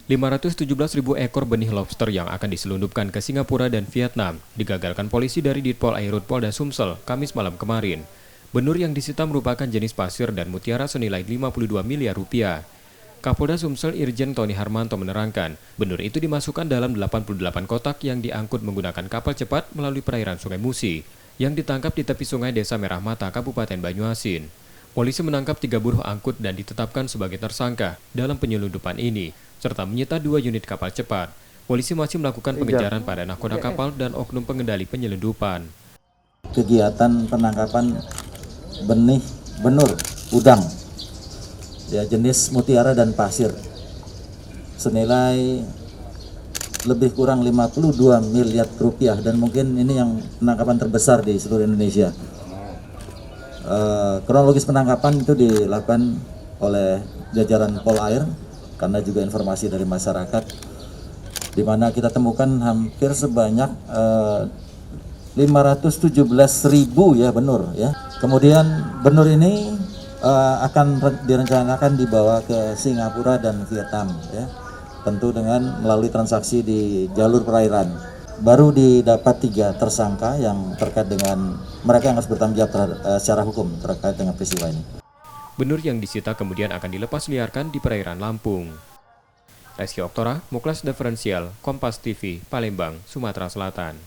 517.000 ekor benih lobster yang akan diselundupkan ke Singapura dan Vietnam digagalkan polisi dari Ditpol Airut Polda Sumsel Kamis malam kemarin. Benur yang disita merupakan jenis pasir dan mutiara senilai 52 miliar rupiah. Kapolda Sumsel Irjen Tony Harmanto menerangkan, benur itu dimasukkan dalam 88 kotak yang diangkut menggunakan kapal cepat melalui perairan Sungai Musi, yang ditangkap di tepi sungai Desa Merah Mata, Kabupaten Banyuasin. Polisi menangkap 3 buruh angkut dan ditetapkan sebagai tersangka dalam penyelundupan ini, serta menyita 2 unit kapal cepat. Polisi masih melakukan pengejaran pada nahkoda kapal dan oknum pengendali penyelundupan. Kegiatan penangkapan benih benur udang ya jenis mutiara dan pasir senilai lebih kurang 52 miliar rupiah, dan mungkin ini yang penangkapan terbesar di seluruh Indonesia. Kronologis penangkapan itu dilakukan oleh jajaran Polair karena juga informasi dari masyarakat, di mana kita temukan hampir sebanyak 517.000 ya benur ya. Kemudian benur ini akan direncanakan dibawa ke Singapura dan Vietnam ya. Tentu dengan melalui transaksi di jalur perairan. Baru didapat 3 tersangka yang terkait dengan mereka yang harus bertanggung jawab secara hukum terkait dengan peristiwa ini. Benur yang disita kemudian akan dilepas liarkan di perairan Lampung. Reski Oktora, Muklas Diferensial, Kompas TV, Palembang, Sumatera Selatan.